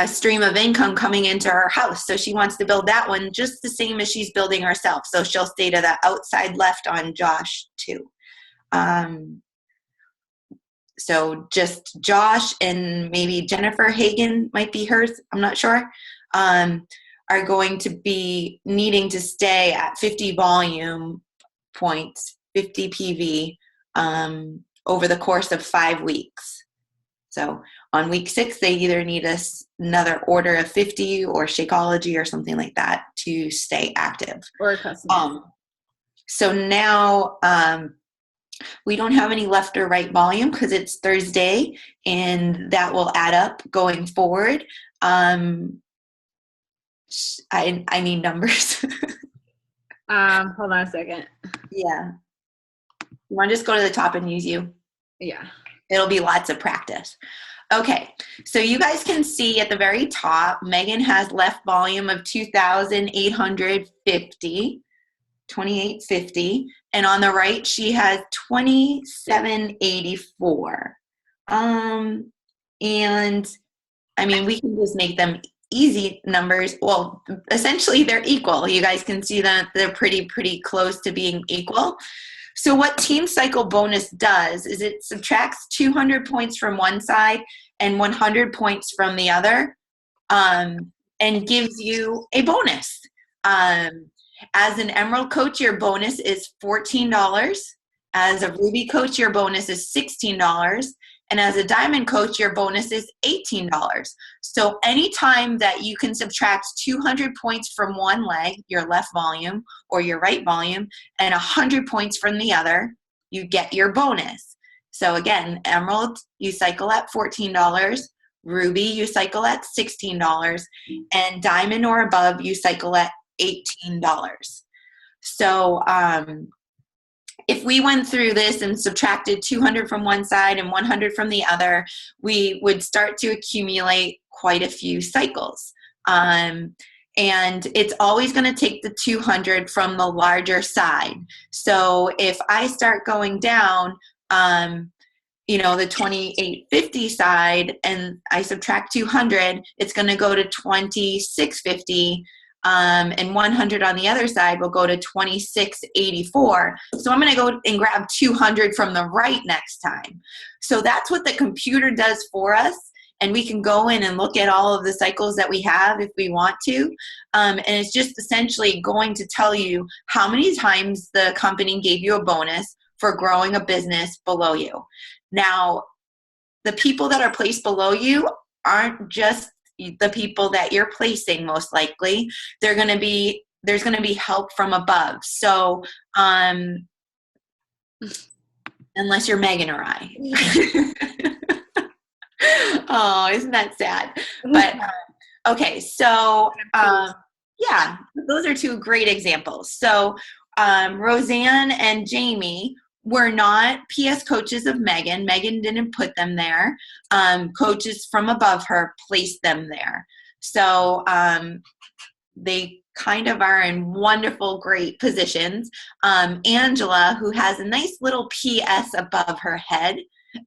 Speaker 2: stream of income coming into her house. So she wants to build that one just the same as she's building herself. So she'll stay to the outside left on Josh too. So just Josh and maybe Jennifer Hagan might be hers, I'm not sure, are going to be needing to stay at 50 volume points, 50 PV, over the course of 5 weeks. So on week 6, they either need another order of 50 or Shakeology or something like that to stay active.
Speaker 1: Or a custom.
Speaker 2: So now we don't have any left or right volume because it's Thursday, and that will add up going forward. I need numbers.
Speaker 1: Hold on a second.
Speaker 2: Yeah. You want to just go to the top and use you?
Speaker 1: Yeah.
Speaker 2: It'll be lots of practice. Okay, so you guys can see at the very top, Megan has left volume of 2,850, 2850, and on the right she has 2784. And I mean, we can just make them easy numbers. Well, essentially they're equal. You guys can see that they're pretty close to being equal. So what Team Cycle Bonus does is it subtracts 200 points from one side and 100 points from the other, and gives you a bonus. As an Emerald coach, your bonus is $14. As a Ruby coach, your bonus is $16. And as a Diamond coach, your bonus is $18. So anytime that you can subtract 200 points from one leg, your left volume or your right volume, and 100 points from the other, you get your bonus. So again, Emerald, you cycle at $14. Ruby, you cycle at $16. And Diamond or above, you cycle at $18. So if we went through this and subtracted 200 from one side and 100 from the other, we would start to accumulate quite a few cycles. And it's always going to take the 200 from the larger side. So if I start going down, the 2850 side, and I subtract 200, it's going to go to 2650. And 100 on the other side will go to 2684. So I'm going to go and grab 200 from the right next time. So that's what the computer does for us. And we can go in and look at all of the cycles that we have if we want to. And it's just essentially going to tell you how many times the company gave you a bonus for growing a business below you. Now, the people that are placed below you aren't just the people that you're placing, most likely. There's going to be help from above. So unless you're Megan or I. Oh, isn't that sad? But Okay, so yeah, those are two great examples. So Roseanne and Jamie were not PS coaches of Megan. Megan didn't put them there. Coaches from above her placed them there. So they kind of are in wonderful, great positions. Angela, who has a nice little PS above her head,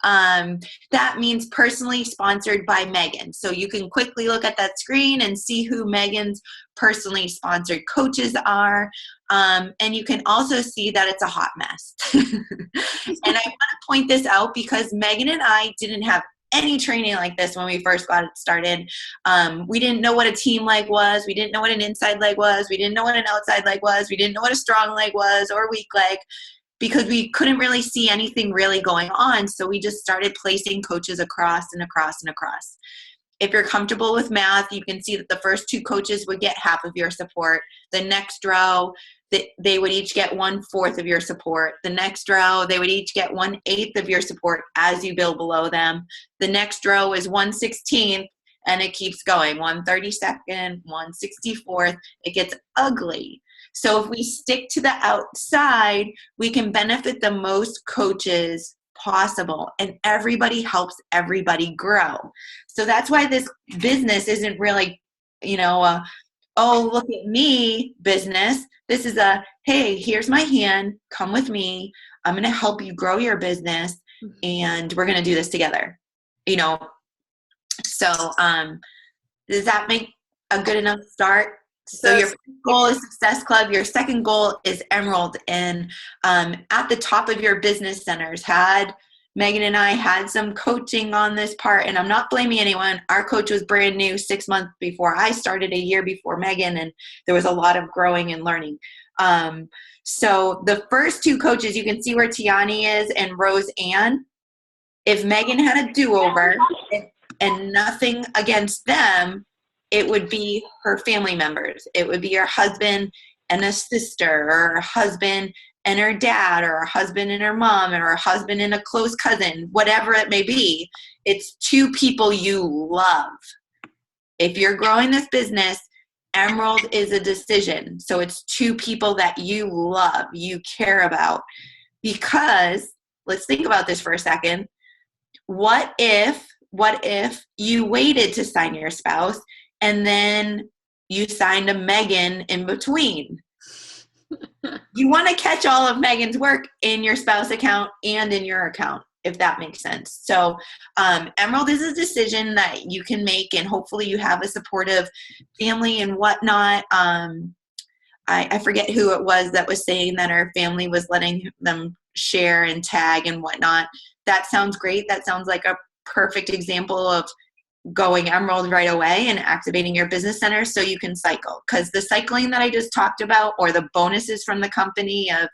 Speaker 2: that means personally sponsored by Megan. So you can quickly look at that screen and see who Megan's personally sponsored coaches are. And you can also see that it's a hot mess. And I want to point this out because Megan and I didn't have any training like this when we first got it started. We didn't know what a team leg was. We didn't know what an inside leg was. We didn't know what an outside leg was. We didn't know what a strong leg was or weak leg because we couldn't really see anything really going on. So we just started placing coaches across and across and across. If you're comfortable with math, you can see that the first two coaches would get half of your support. The next row, they would each get 1/4 of your support. The next row, they would each get 1/8 of your support as you build below them. The next row is 1/16, and it keeps going. 1/32, 1/64. It gets ugly. So if we stick to the outside, we can benefit the most coaches possible, and everybody helps everybody grow. So that's why this business isn't really, oh, look at me business. This is a, hey, here's my hand. Come with me. I'm going to help you grow your business, and we're going to do this together. So does that make a good enough start? So your first goal is Success Club. Your second goal is Emerald. And at the top of your business centers, Megan and I had some coaching on this part, and I'm not blaming anyone. Our coach was brand new 6 months before I started, a year before Megan, and there was a lot of growing and learning. So the first two coaches, you can see where Tiani is and Roseanne. If Megan had a do-over and nothing against them, it would be her family members. It would be her husband and a sister, or her husband and her dad, or her husband and her mom, or her husband and a close cousin, whatever it may be. It's two people you love. If you're growing this business, Emerald is a decision. So it's two people that you love, you care about. Because, let's think about this for a second. What if you waited to sign your spouse and then you signed a Megan in between? You want to catch all of Megan's work in your spouse account and in your account, if that makes sense. So Emerald is a decision that you can make, and hopefully you have a supportive family and whatnot. I forget who it was that was saying that our family was letting them share and tag and whatnot. That sounds great. That sounds like a perfect example of going Emerald right away and activating your business center so you can cycle. Because the cycling that I just talked about, or the bonuses from the company of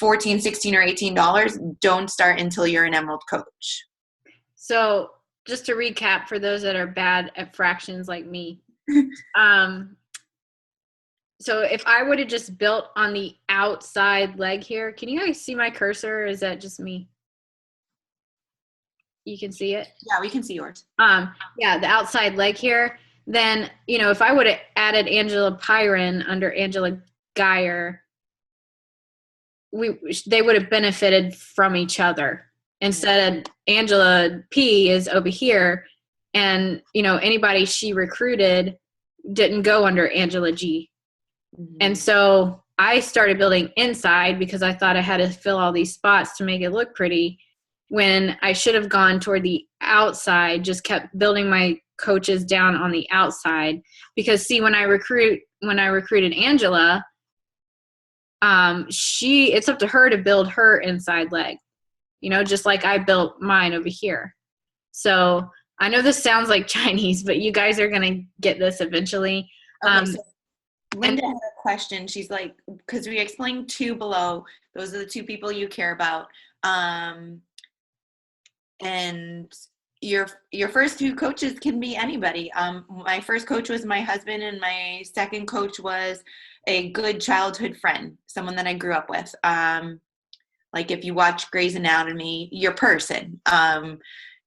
Speaker 2: $14, $16, or $18 don't start until you're an Emerald coach.
Speaker 1: So just to recap for those that are bad at fractions like me, so if I would have just built on the outside leg here, can you guys see my cursor? Or is that just me? You can see it?
Speaker 2: Yeah, we can see yours.
Speaker 1: Yeah, the outside leg here. Then, if I would have added Angela Pyron under Angela Geyer, they would have benefited from each other. Instead, Angela P is over here, and, anybody she recruited didn't go under Angela G. Mm-hmm. And so I started building inside because I thought I had to fill all these spots to make it look pretty, when I should have gone toward the outside, just kept building my coaches down on the outside. Because see, when I recruited Angela, it's up to her to build her inside leg, just like I built mine over here. So I know this sounds like Chinese, but you guys are going to get this eventually.
Speaker 2: Okay, so Linda had a question. She's like, because we explained two below, those are the two people you care about. And your first two coaches can be anybody. My first coach was my husband, and my second coach was a good childhood friend, someone that I grew up with. Like if you watch Grey's Anatomy, your person.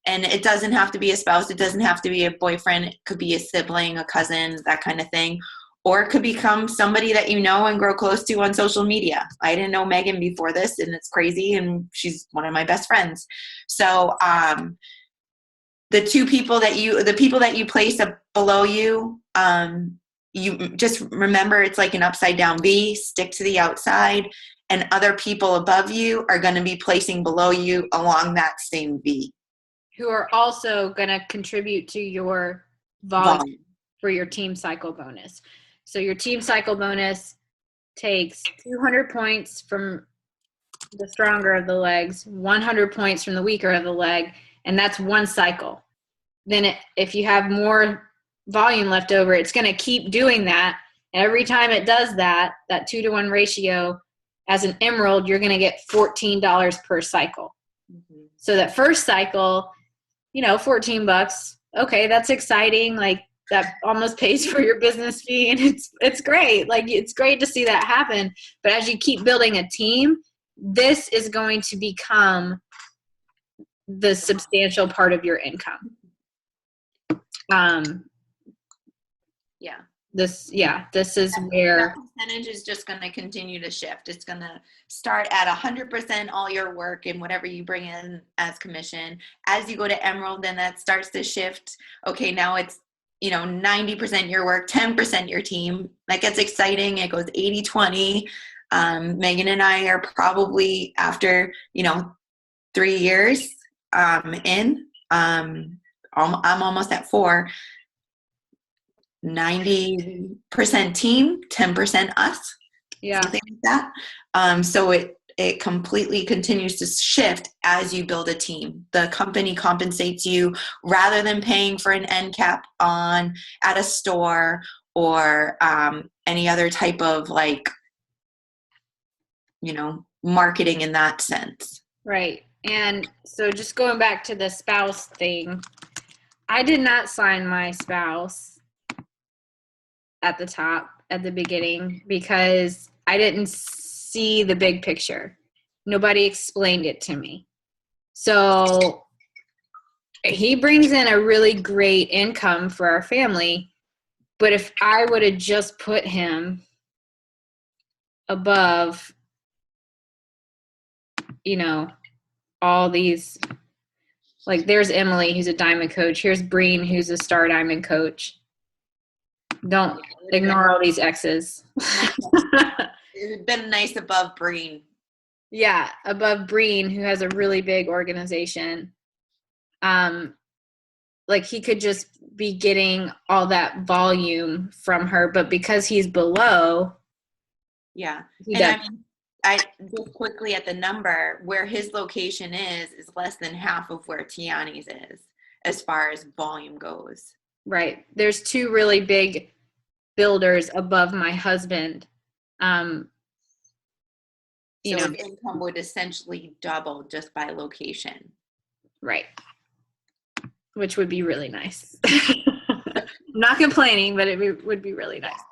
Speaker 2: And it doesn't have to be a spouse. It doesn't have to be a boyfriend. It could be a sibling, a cousin, that kind of thing. Or it could become somebody that you know and grow close to on social media. I didn't know Megan before this, and it's crazy, and she's one of my best friends. So the people that you place below you, you just remember it's like an upside down V, stick to the outside, and other people above you are going to be placing below you along that same V.
Speaker 1: Who are also going to contribute to your volume for your team cycle bonus. So your team cycle bonus takes 200 points from the stronger of the legs, 100 points from the weaker of the leg, and that's one cycle. Then if you have more volume left over, it's going to keep doing that. Every time it does that 2-to-1 ratio, as an emerald, you're going to get $14 per cycle. Mm-hmm. So that first cycle, $14. Okay, that's exciting. Like, that almost pays for your business fee, and it's great. Like, it's great to see that happen. But as you keep building a team, this is going to become the substantial part of your income. This is where
Speaker 2: that percentage is just going to continue to shift. It's going to start at 100% all your work and whatever you bring in as commission. As you go to Emerald, then that starts to shift. Okay, now it's 90% your work, 10% your team. That gets exciting. It goes 80-20. Megan and I are probably after 3 years in. I'm almost at 4. 90% team, 10% us.
Speaker 1: Yeah.
Speaker 2: Something like that. So it completely continues to shift as you build a team. The company compensates you rather than paying for an end cap at a store or any other type of marketing in that sense.
Speaker 1: Right. And so just going back to the spouse thing, I did not sign my spouse at the top at the beginning because I didn't see the big picture. Nobody explained it to me. So he brings in a really great income for our family, but if I would have just put him above, all these, like, there's Emily, who's a diamond coach. Here's Breen, who's a star diamond coach. Don't ignore all these X's.
Speaker 2: It would have been nice above Breen.
Speaker 1: Yeah, above Breen, who has a really big organization. He could just be getting all that volume from her, but because he's below.
Speaker 2: Yeah. I just quickly at the number, where his location is less than half of where Tiani's is as far as volume goes.
Speaker 1: Right. There's 2 really big builders above my husband.
Speaker 2: His income would essentially double just by location.
Speaker 1: Right. Which would be really nice. I'm not complaining, but it would be really nice.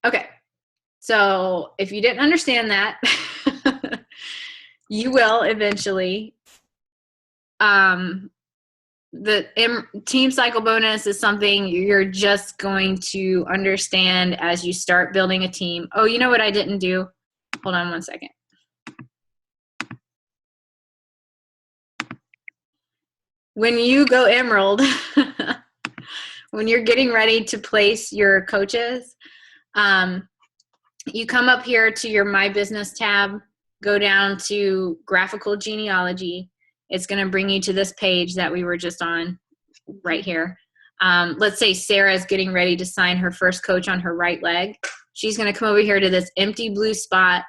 Speaker 1: Okay. So if you didn't understand that, you will eventually. The team cycle bonus is something you're just going to understand as you start building a team. Oh, you know what I didn't do? Hold on one second. When you go Emerald, when you're getting ready to place your coaches, you come up here to your My Business tab, go down to graphical genealogy. It's going to bring you to this page that we were just on right here. Let's say Sarah's getting ready to sign her first coach on her right leg. She's going to come over here to this empty blue spot.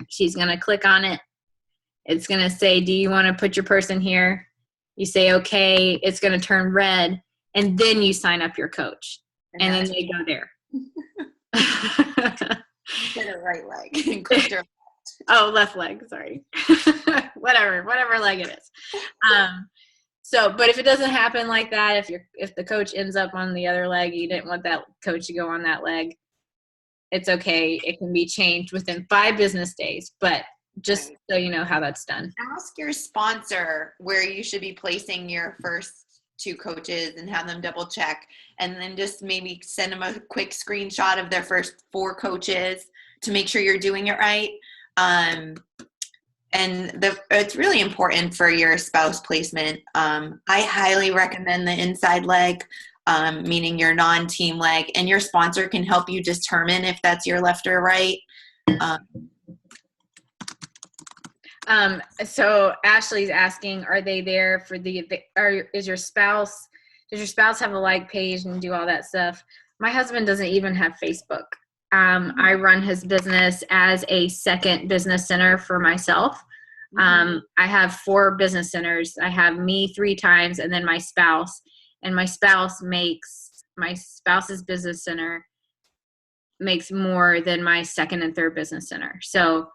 Speaker 1: She's going to click on it. It's going to say, do you want to put your person here? You say, okay. It's going to turn red. And then you sign up your coach. And then they go there.
Speaker 2: Instead of right leg.
Speaker 1: Oh, left leg. Sorry. whatever leg it is. But if it doesn't happen like that, if the coach ends up on the other leg, you didn't want that coach to go on that leg, it's okay. It can be changed within 5 business days. But just so you know how that's done.
Speaker 2: Ask your sponsor where you should be placing your first 2 coaches and have them double check, and then just maybe send them a quick screenshot of their first 4 coaches to make sure you're doing it right. And it's really important for your spouse placement. I highly recommend the inside leg, meaning your non-team leg, and your sponsor can help you determine if that's your left or right.
Speaker 1: So Ashley's asking, are they there for does your spouse have a like page and do all that stuff? My husband doesn't even have Facebook. I run his business as a second business center for myself. I have 4 business centers. I have me 3 times and then my spouse, and my spouse's business center makes more than my second and third business center. So,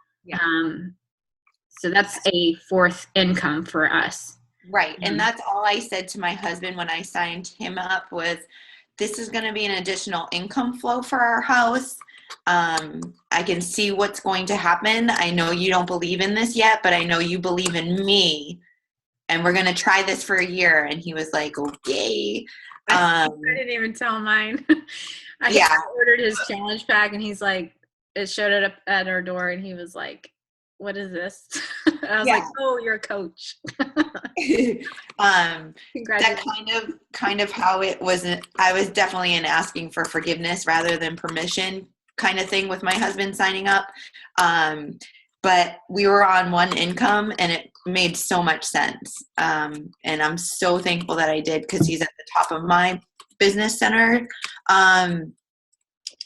Speaker 1: so that's a 4th income for us.
Speaker 2: Right. And that's all I said to my husband when I signed him up was, this is going to be an additional income flow for our house. I can see what's going to happen. I know you don't believe in this yet, but I know you believe in me. And we're going to try this for a year. And he was like, okay.
Speaker 1: I didn't even tell mine. I ordered his challenge pack, and he's like, it showed it up at our door, and he was like, what is this? I was like, oh, you're a coach.
Speaker 2: That kind of how it wasn't. I was definitely in asking for forgiveness rather than permission kind of thing with my husband signing up. But we were on one income, and it made so much sense. And I'm so thankful that I did, because he's at the top of my business center. And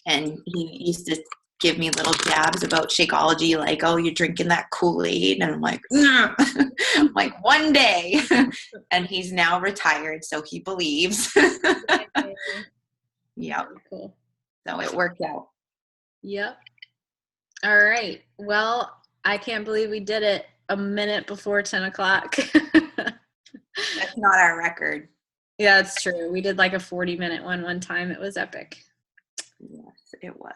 Speaker 2: he used to give me little jabs about Shakeology, like, oh, you're drinking that Kool-Aid. And I'm like, nah. I'm like, one day. And he's now retired, so he believes. Yeah.
Speaker 1: Cool.
Speaker 2: So it worked out.
Speaker 1: Yep. All right. Well, I can't believe we did it a minute before 10 o'clock.
Speaker 2: That's not our record.
Speaker 1: Yeah, it's true. We did like a 40-minute one time. It was epic.
Speaker 2: Yes, it was.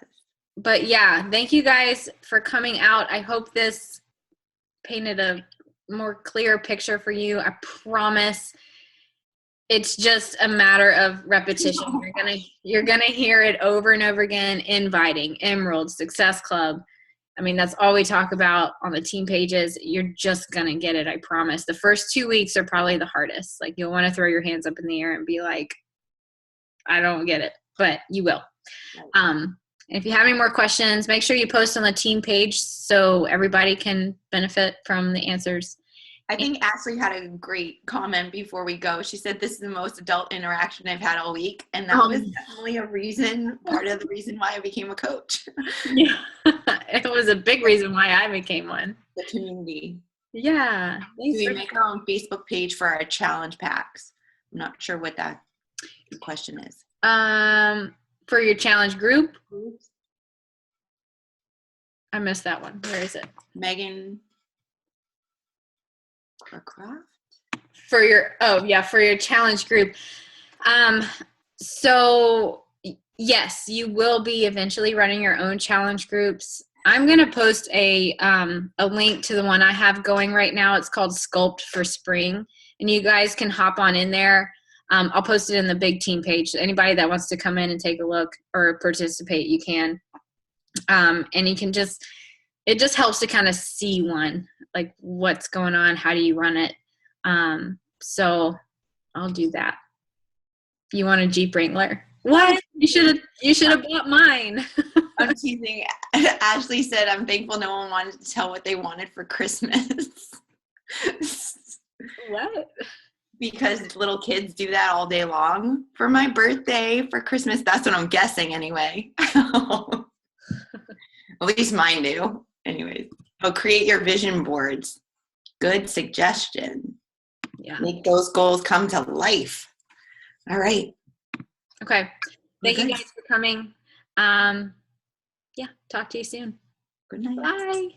Speaker 1: But yeah, thank you guys for coming out. I hope this painted a more clear picture for you. I promise it's just a matter of repetition. You're gonna hear it over and over again. Inviting, Emerald, Success Club. I mean, that's all we talk about on the team pages. You're just gonna get it, I promise. The first 2 weeks are probably the hardest. Like, you'll want to throw your hands up in the air and be like, I don't get it, but you will. If you have any more questions, make sure you post on the team page so everybody can benefit from the answers.
Speaker 2: I think Ashley had a great comment before we go. She said, this is the most adult interaction I've had all week. And that was definitely part of the reason why I became a coach.
Speaker 1: Yeah, it was a big reason why I became one.
Speaker 2: The community.
Speaker 1: Yeah.
Speaker 2: We make our own Facebook page for our challenge packs. I'm not sure what that question is.
Speaker 1: For your challenge group? I missed that one. Where is it?
Speaker 2: Megan Craft?
Speaker 1: For your challenge group. So yes, you will be eventually running your own challenge groups. I'm going to post a link to the one I have going right now. It's called Sculpt for Spring, and you guys can hop on in there. I'll post it in the big team page. Anybody that wants to come in and take a look or participate, you can. And you can it just helps to kind of see like what's going on, how do you run it. So I'll do that. You want a Jeep Wrangler? What? You should have bought mine.
Speaker 2: I'm teasing. Ashley said, I'm thankful no one wanted to tell what they wanted for Christmas.
Speaker 1: What? Because
Speaker 2: little kids do that all day long. For my birthday, for Christmas, that's what I'm guessing anyway. At least mine do. Anyways, create your vision boards. Good suggestion.
Speaker 1: Yeah.
Speaker 2: Make those goals come to life. All right.
Speaker 1: Okay. Thank you guys for coming. Yeah. Talk to you soon.
Speaker 2: Good night.
Speaker 1: Bye.